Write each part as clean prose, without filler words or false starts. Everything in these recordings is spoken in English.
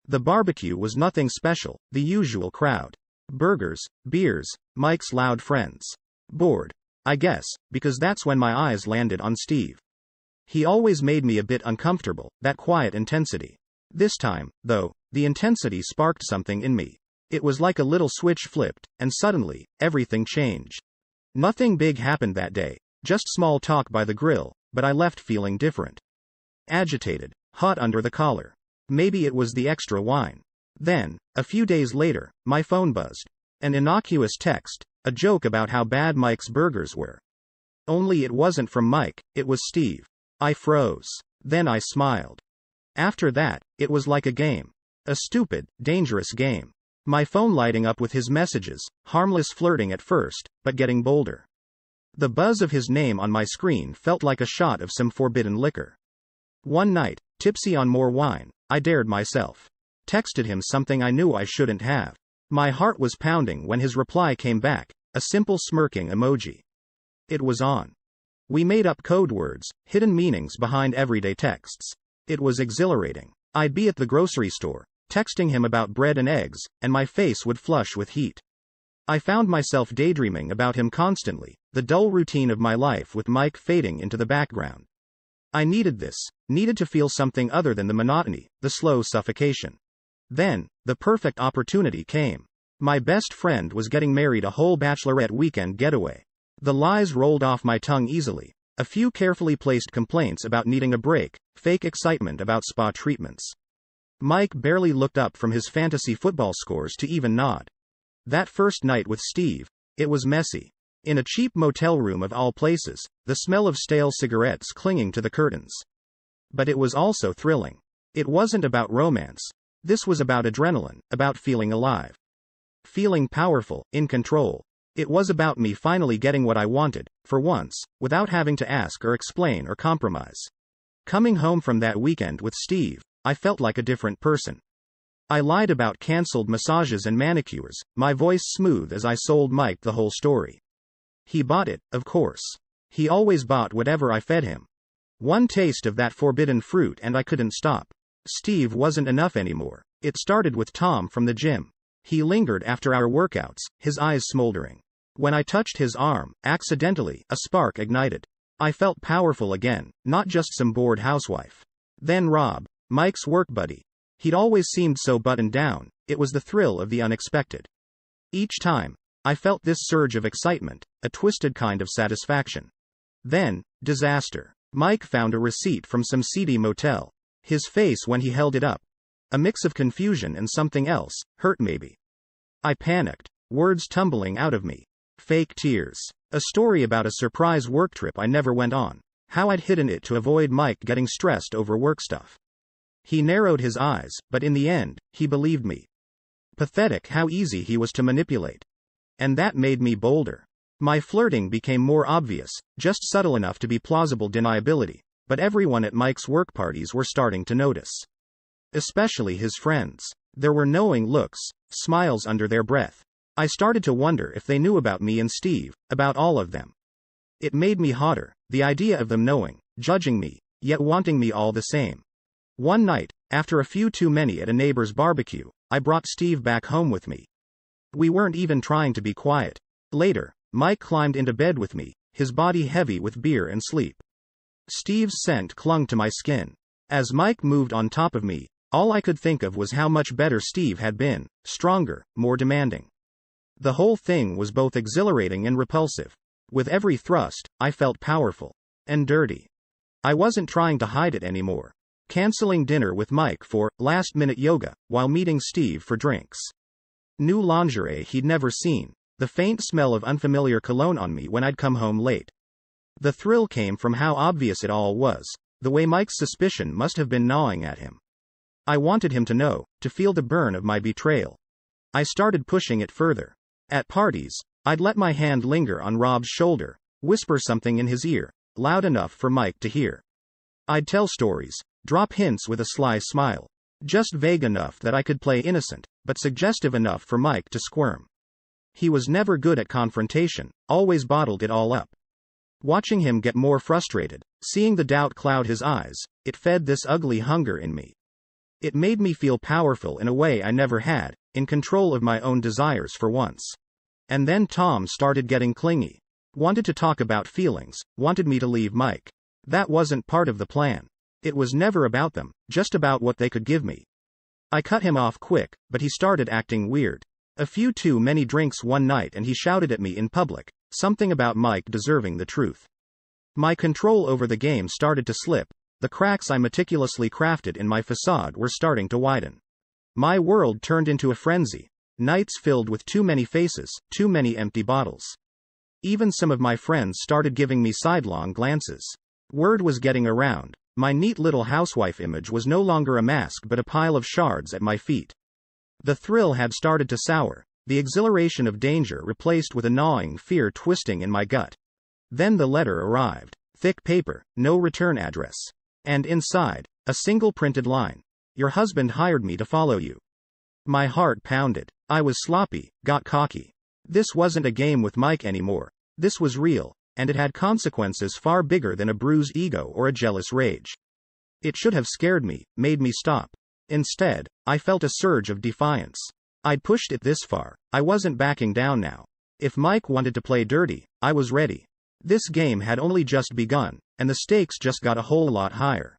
The barbecue was nothing special, the usual crowd. Burgers, beers, Mike's loud friends. Bored. I guess, because that's when my eyes landed on Steve. He always made me a bit uncomfortable, that quiet intensity. This time, though, the intensity sparked something in me. It was like a little switch flipped, and suddenly, everything changed. Nothing big happened that day, just small talk by the grill, but I left feeling different. Agitated, hot under the collar. Maybe it was the extra wine. Then, a few days later, my phone buzzed. An innocuous text, a joke about how bad Mike's burgers were. Only it wasn't from Mike, it was Steve. I froze. Then I smiled. After that, it was like a game. A stupid, dangerous game. My phone lighting up with his messages, harmless flirting at first, but getting bolder. The buzz of his name on my screen felt like a shot of some forbidden liquor. One night, tipsy on more wine, I dared myself. Texted him something I knew I shouldn't have. My heart was pounding when his reply came back, a simple smirking emoji. It was on. We made up code words, hidden meanings behind everyday texts. It was exhilarating. I'd be at the grocery store, texting him about bread and eggs, and my face would flush with heat. I found myself daydreaming about him constantly, the dull routine of my life with Mike fading into the background. I needed this, needed to feel something other than the monotony, the slow suffocation. Then, the perfect opportunity came. My best friend was getting married, a whole bachelorette weekend getaway. The lies rolled off my tongue easily. A few carefully placed complaints about needing a break, fake excitement about spa treatments. Mike barely looked up from his fantasy football scores to even nod. That first night with Steve, it was messy. In a cheap motel room of all places, the smell of stale cigarettes clinging to the curtains. But it was also thrilling. It wasn't about romance. This was about adrenaline, about feeling alive. Feeling powerful, in control. It was about me finally getting what I wanted, for once, without having to ask or explain or compromise. Coming home from that weekend with Steve, I felt like a different person. I lied about cancelled massages and manicures, my voice smooth as I sold Mike the whole story. He bought it, of course. He always bought whatever I fed him. One taste of that forbidden fruit and I couldn't stop. Steve wasn't enough anymore. It started with Tom from the gym. He lingered after our workouts, his eyes smoldering. When I touched his arm, accidentally, a spark ignited. I felt powerful again, not just some bored housewife. Then Rob, Mike's work buddy. He'd always seemed so buttoned down, it was the thrill of the unexpected. Each time, I felt this surge of excitement, a twisted kind of satisfaction. Then, disaster. Mike found a receipt from some seedy motel. His face when he held it up. A mix of confusion and something else, hurt maybe. I panicked, words tumbling out of me. Fake tears. A story about a surprise work trip I never went on. How I'd hidden it to avoid Mike getting stressed over work stuff. He narrowed his eyes, but in the end, he believed me. Pathetic how easy he was to manipulate. And that made me bolder. My flirting became more obvious, just subtle enough to be plausible deniability, but everyone at Mike's work parties were starting to notice. Especially his friends. There were knowing looks, smiles under their breath. I started to wonder if they knew about me and Steve, about all of them. It made me hotter, the idea of them knowing, judging me, yet wanting me all the same. One night, after a few too many at a neighbor's barbecue, I brought Steve back home with me. We weren't even trying to be quiet. Later, Mike climbed into bed with me, his body heavy with beer and sleep. Steve's scent clung to my skin. As Mike moved on top of me, all I could think of was how much better Steve had been, stronger, more demanding. The whole thing was both exhilarating and repulsive. With every thrust, I felt powerful. And dirty. I wasn't trying to hide it anymore. Canceling dinner with Mike for last-minute yoga, while meeting Steve for drinks. New lingerie he'd never seen. The faint smell of unfamiliar cologne on me when I'd come home late. The thrill came from how obvious it all was, the way Mike's suspicion must have been gnawing at him. I wanted him to know, to feel the burn of my betrayal. I started pushing it further. At parties, I'd let my hand linger on Rob's shoulder, whisper something in his ear, loud enough for Mike to hear. I'd tell stories, drop hints with a sly smile. Just vague enough that I could play innocent, but suggestive enough for Mike to squirm. He was never good at confrontation, always bottled it all up. Watching him get more frustrated, seeing the doubt cloud his eyes, it fed this ugly hunger in me. It made me feel powerful in a way I never had, in control of my own desires for once. And then Tom started getting clingy. Wanted to talk about feelings, wanted me to leave Mike. That wasn't part of the plan. It was never about them, just about what they could give me. I cut him off quick, but he started acting weird. A few too many drinks one night and he shouted at me in public, something about Mike deserving the truth. My control over the game started to slip. The cracks I meticulously crafted in my facade were starting to widen. My world turned into a frenzy. Nights filled with too many faces, too many empty bottles. Even some of my friends started giving me sidelong glances. Word was getting around. My neat little housewife image was no longer a mask but a pile of shards at my feet. The thrill had started to sour, the exhilaration of danger replaced with a gnawing fear twisting in my gut. Then the letter arrived. Thick paper, no return address. And inside, a single printed line. Your husband hired me to follow you. My heart pounded. I was sloppy, got cocky. This wasn't a game with Mike anymore. This was real, and it had consequences far bigger than a bruised ego or a jealous rage. It should have scared me, made me stop. Instead, I felt a surge of defiance. I'd pushed it this far, I wasn't backing down now. If Mike wanted to play dirty, I was ready. This game had only just begun, and the stakes just got a whole lot higher.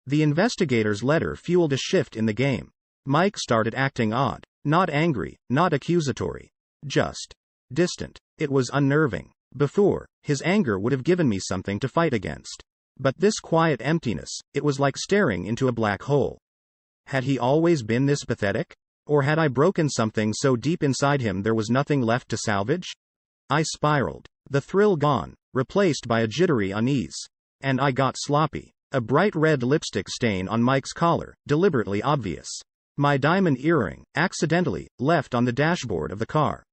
The investigator's letter fueled a shift in the game. Mike started acting odd. Not angry, not accusatory. Just distant. It was unnerving. Before, his anger would have given me something to fight against. But this quiet emptiness, it was like staring into a black hole. Had he always been this pathetic? Or had I broken something so deep inside him there was nothing left to salvage? I spiraled. The thrill gone, replaced by a jittery unease. And I got sloppy. A bright red lipstick stain on Mike's collar, deliberately obvious. My diamond earring, accidentally, left on the dashboard of the car.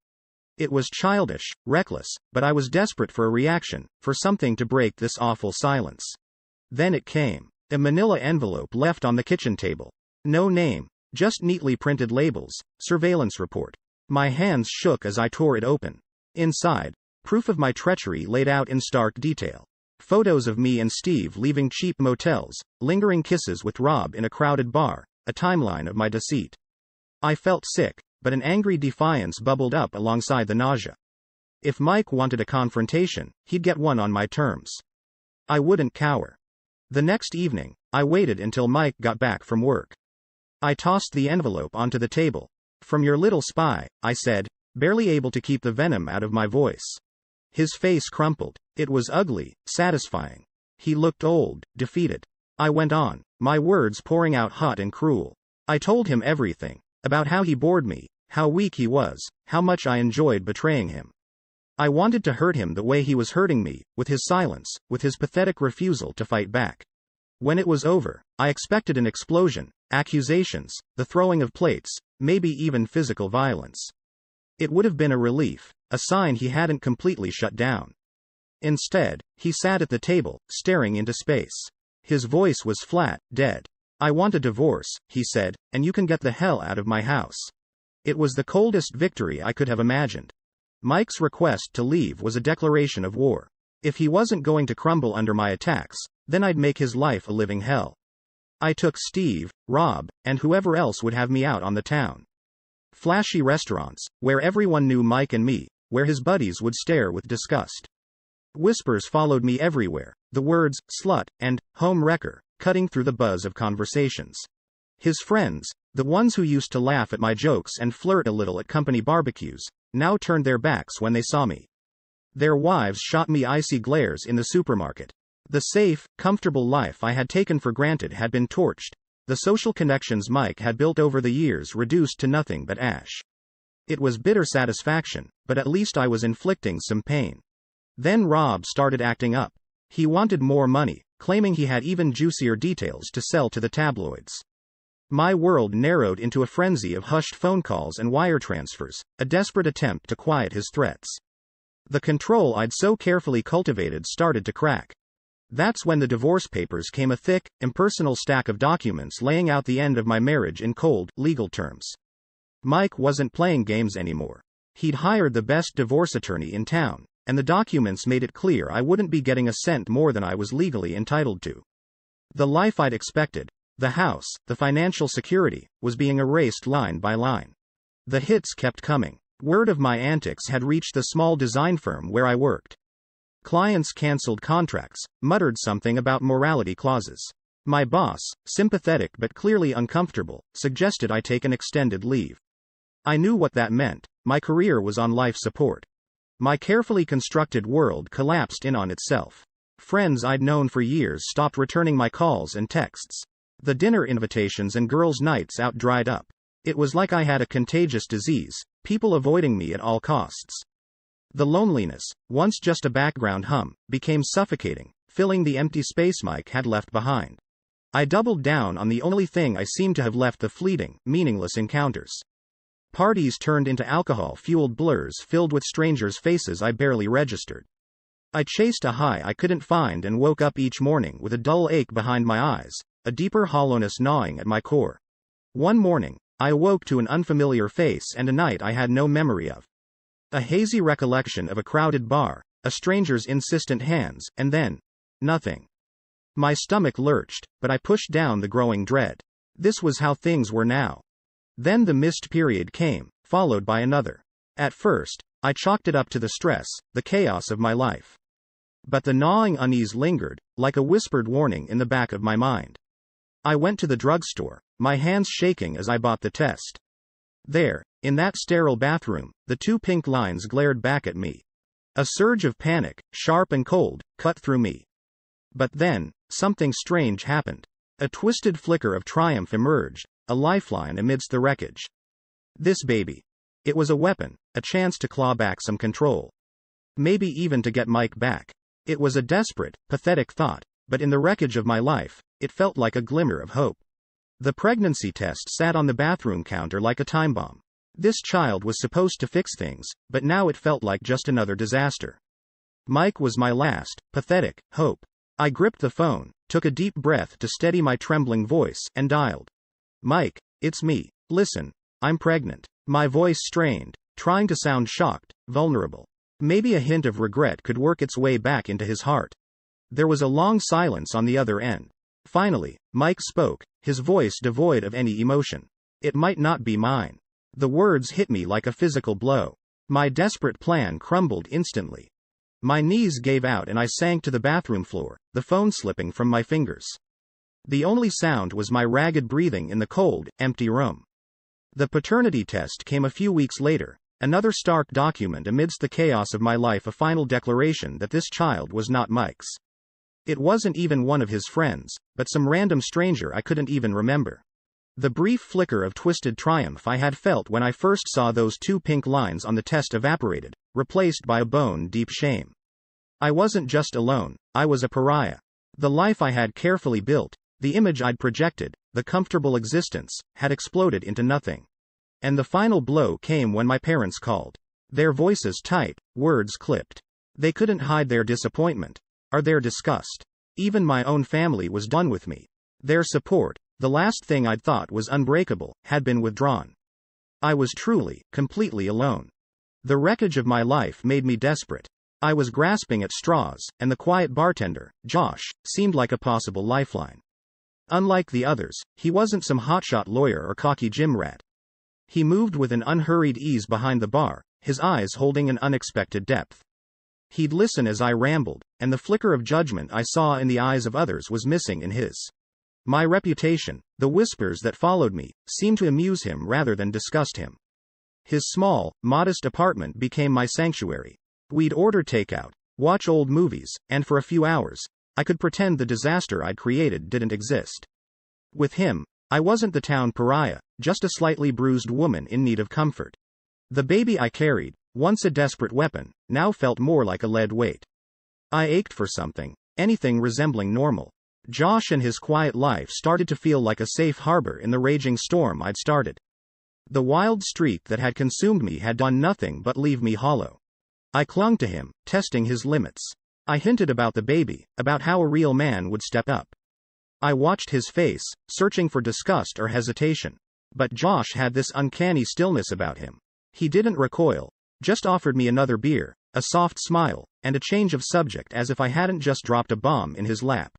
It was childish, reckless, but I was desperate for a reaction, for something to break this awful silence. Then it came. A manila envelope left on the kitchen table. No name, just neatly printed labels, surveillance report. My hands shook as I tore it open. Inside, proof of my treachery laid out in stark detail. Photos of me and Steve leaving cheap motels, lingering kisses with Rob in a crowded bar, a timeline of my deceit. I felt sick, but an angry defiance bubbled up alongside the nausea. If Mike wanted a confrontation, he'd get one on my terms. I wouldn't cower. The next evening, I waited until Mike got back from work. I tossed the envelope onto the table. From your little spy, I said, barely able to keep the venom out of my voice. His face crumpled. It was ugly, satisfying. He looked old, defeated. I went on, my words pouring out hot and cruel. I told him everything. About how he bored me, how weak he was, how much I enjoyed betraying him. I wanted to hurt him the way he was hurting me, with his silence, with his pathetic refusal to fight back. When it was over, I expected an explosion, accusations, the throwing of plates, maybe even physical violence. It would have been a relief, a sign he hadn't completely shut down. Instead, he sat at the table, staring into space. His voice was flat, dead. I want a divorce, he said, and you can get the hell out of my house. It was the coldest victory I could have imagined. Mike's request to leave was a declaration of war. If he wasn't going to crumble under my attacks, then I'd make his life a living hell. I took Steve, Rob, and whoever else would have me out on the town. Flashy restaurants, where everyone knew Mike and me, where his buddies would stare with disgust. Whispers followed me everywhere, the words, slut, and, home wrecker, cutting through the buzz of conversations. His friends, the ones who used to laugh at my jokes and flirt a little at company barbecues, now turned their backs when they saw me. Their wives shot me icy glares in the supermarket. The safe, comfortable life I had taken for granted had been torched, the social connections Mike had built over the years reduced to nothing but ash. It was bitter satisfaction, but at least I was inflicting some pain. Then Rob started acting up. He wanted more money, claiming he had even juicier details to sell to the tabloids. My world narrowed into a frenzy of hushed phone calls and wire transfers, a desperate attempt to quiet his threats. The control I'd so carefully cultivated started to crack. That's when the divorce papers came, a thick, impersonal stack of documents laying out the end of my marriage in cold, legal terms. Mike wasn't playing games anymore. He'd hired the best divorce attorney in town, and the documents made it clear I wouldn't be getting a cent more than I was legally entitled to. The life I'd expected, The house, the financial security, was being erased line by line. The hits kept coming. Word of my antics had reached the small design firm where I worked. Clients canceled contracts, muttered something about morality clauses. My boss, sympathetic but clearly uncomfortable, suggested I take an extended leave. I knew what that meant. My career was on life support. My carefully constructed world collapsed in on itself. Friends I'd known for years stopped returning my calls and texts. The dinner invitations and girls' nights out dried up. It was like I had a contagious disease, people avoiding me at all costs. The loneliness, once just a background hum, became suffocating, filling the empty space Mike had left behind. I doubled down on the only thing I seemed to have left: the fleeting, meaningless encounters. Parties turned into alcohol-fueled blurs filled with strangers' faces I barely registered. I chased a high I couldn't find and woke up each morning with a dull ache behind my eyes, a deeper hollowness gnawing at my core. One morning, I awoke to an unfamiliar face and a night I had no memory of. A hazy recollection of a crowded bar, a stranger's insistent hands, and then, nothing. My stomach lurched, but I pushed down the growing dread. This was how things were now. Then the missed period came, followed by another. At first, I chalked it up to the stress, the chaos of my life. But the gnawing unease lingered, like a whispered warning in the back of my mind. I went to the drugstore, my hands shaking as I bought the test. There, in that sterile bathroom, the two pink lines glared back at me. A surge of panic, sharp and cold, cut through me. But then, something strange happened. A twisted flicker of triumph emerged, a lifeline amidst the wreckage. This baby. It was a weapon, a chance to claw back some control. Maybe even to get Mike back. It was a desperate, pathetic thought, but in the wreckage of my life, it felt like a glimmer of hope. The pregnancy test sat on the bathroom counter like a time bomb. This child was supposed to fix things, but now it felt like just another disaster. Mike was my last, pathetic, hope. I gripped the phone, took a deep breath to steady my trembling voice, and dialed. Mike, it's me. Listen, I'm pregnant. My voice strained, trying to sound shocked, vulnerable. Maybe a hint of regret could work its way back into his heart. There was a long silence on the other end. Finally, Mike spoke, his voice devoid of any emotion. It might not be mine. The words hit me like a physical blow. My desperate plan crumbled instantly. My knees gave out and I sank to the bathroom floor, the phone slipping from my fingers. The only sound was my ragged breathing in the cold, empty room. The paternity test came a few weeks later, another stark document amidst the chaos of my life, a final declaration that this child was not Mike's. It wasn't even one of his friends, but some random stranger I couldn't even remember. The brief flicker of twisted triumph I had felt when I first saw those two pink lines on the test evaporated, replaced by a bone-deep shame. I wasn't just alone, I was a pariah. The life I had carefully built, the image I'd projected, the comfortable existence, had exploded into nothing. And the final blow came when my parents called. Their voices tight, words clipped. They couldn't hide their disappointment, or their disgust. Even my own family was done with me. Their support, the last thing I'd thought was unbreakable, had been withdrawn. I was truly, completely alone. The wreckage of my life made me desperate. I was grasping at straws, and the quiet bartender, Josh, seemed like a possible lifeline. Unlike the others, he wasn't some hotshot lawyer or cocky gym rat. He moved with an unhurried ease behind the bar, his eyes holding an unexpected depth. He'd listen as I rambled, and the flicker of judgment I saw in the eyes of others was missing in his. My reputation, the whispers that followed me, seemed to amuse him rather than disgust him. His small, modest apartment became my sanctuary. We'd order takeout, watch old movies, and for a few hours, I could pretend the disaster I'd created didn't exist. With him, I wasn't the town pariah, just a slightly bruised woman in need of comfort. The baby I carried, once a desperate weapon, now felt more like a lead weight. I ached for something, anything resembling normal. Josh and his quiet life started to feel like a safe harbor in the raging storm I'd started. The wild streak that had consumed me had done nothing but leave me hollow. I clung to him, testing his limits. I hinted about the baby, about how a real man would step up. I watched his face, searching for disgust or hesitation. But Josh had this uncanny stillness about him. He didn't recoil, just offered me another beer, a soft smile, and a change of subject as if I hadn't just dropped a bomb in his lap.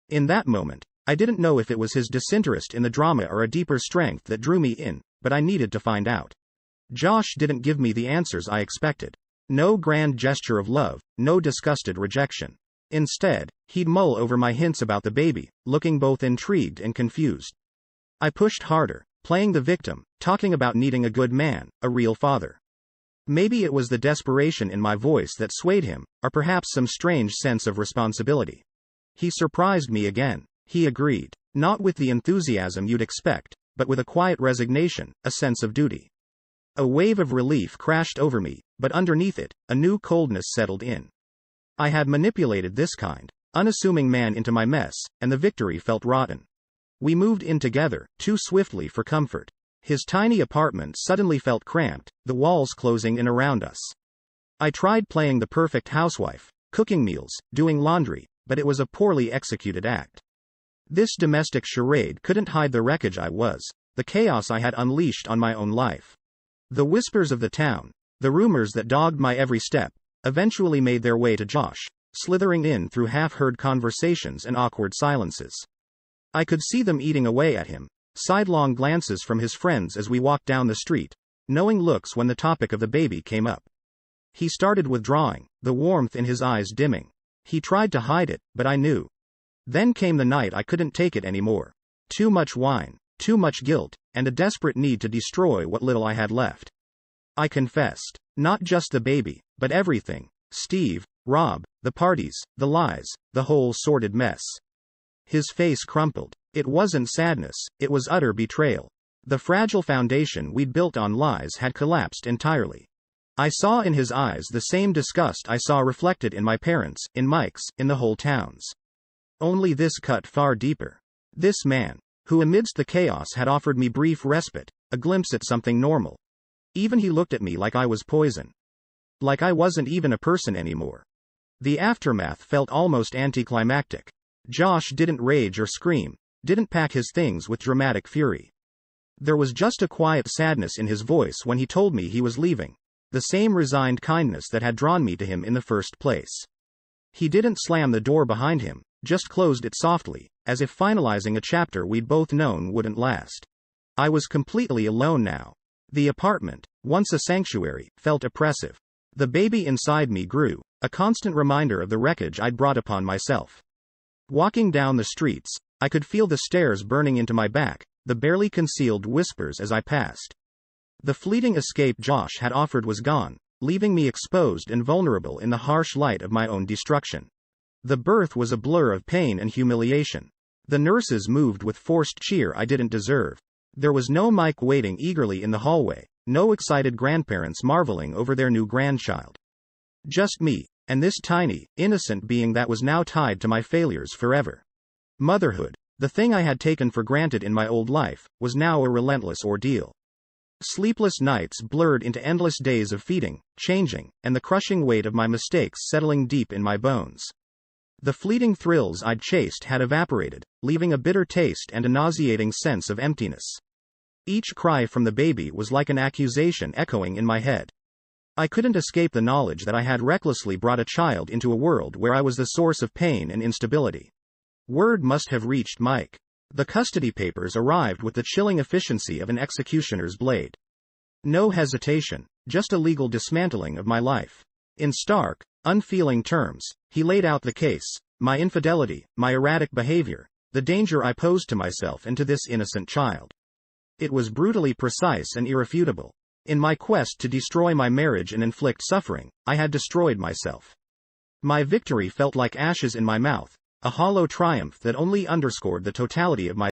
In that moment, I didn't know if it was his disinterest in the drama or a deeper strength that drew me in, but I needed to find out. Josh didn't give me the answers I expected. No grand gesture of love, no disgusted rejection. Instead, he'd mull over my hints about the baby, looking both intrigued and confused. I pushed harder, playing the victim, talking about needing a good man, a real father. Maybe it was the desperation in my voice that swayed him, or perhaps some strange sense of responsibility. He surprised me again. He agreed. Not with the enthusiasm you'd expect, but with a quiet resignation, a sense of duty. A wave of relief crashed over me, but underneath it, a new coldness settled in. I had manipulated this kind, unassuming man into my mess, and the victory felt rotten. We moved in together, too swiftly for comfort. His tiny apartment suddenly felt cramped, the walls closing in around us. I tried playing the perfect housewife, cooking meals, doing laundry, but it was a poorly executed act. This domestic charade couldn't hide the wreckage I was, the chaos I had unleashed on my own life. The whispers of the town, the rumors that dogged my every step, eventually made their way to Josh, slithering in through half-heard conversations and awkward silences. I could see them eating away at him, sidelong glances from his friends as we walked down the street, knowing looks when the topic of the baby came up. He started withdrawing, the warmth in his eyes dimming. He tried to hide it, but I knew. Then came the night I couldn't take it anymore. Too much wine, too much guilt, and a desperate need to destroy what little I had left. I confessed. Not just the baby, but everything. Steve, Rob, the parties, the lies, the whole sordid mess. His face crumpled. It wasn't sadness, it was utter betrayal. The fragile foundation we'd built on lies had collapsed entirely. I saw in his eyes the same disgust I saw reflected in my parents', in Mike's, in the whole town's. Only this cut far deeper. This man, who amidst the chaos had offered me brief respite, a glimpse at something normal. Even he looked at me like I was poison. Like I wasn't even a person anymore. The aftermath felt almost anticlimactic. Josh didn't rage or scream, didn't pack his things with dramatic fury. There was just a quiet sadness in his voice when he told me he was leaving, the same resigned kindness that had drawn me to him in the first place. He didn't slam the door behind him, just closed it softly, as if finalizing a chapter we'd both known wouldn't last. I was completely alone now. The apartment, once a sanctuary, felt oppressive. The baby inside me grew, a constant reminder of the wreckage I'd brought upon myself. Walking down the streets, I could feel the stares burning into my back, the barely concealed whispers as I passed. The fleeting escape Josh had offered was gone, leaving me exposed and vulnerable in the harsh light of my own destruction. The birth was a blur of pain and humiliation. The nurses moved with forced cheer I didn't deserve. There was no Mike waiting eagerly in the hallway, no excited grandparents marveling over their new grandchild. Just me, and this tiny, innocent being that was now tied to my failures forever. Motherhood, the thing I had taken for granted in my old life, was now a relentless ordeal. Sleepless nights blurred into endless days of feeding, changing, and the crushing weight of my mistakes settling deep in my bones. The fleeting thrills I'd chased had evaporated, leaving a bitter taste and a nauseating sense of emptiness. Each cry from the baby was like an accusation echoing in my head. I couldn't escape the knowledge that I had recklessly brought a child into a world where I was the source of pain and instability. Word must have reached Mike. The custody papers arrived with the chilling efficiency of an executioner's blade. No hesitation, just a legal dismantling of my life. In stark, unfeeling terms, he laid out the case, my infidelity, my erratic behavior, the danger I posed to myself and to this innocent child. It was brutally precise and irrefutable. In my quest to destroy my marriage and inflict suffering, I had destroyed myself. My victory felt like ashes in my mouth, a hollow triumph that only underscored the totality of my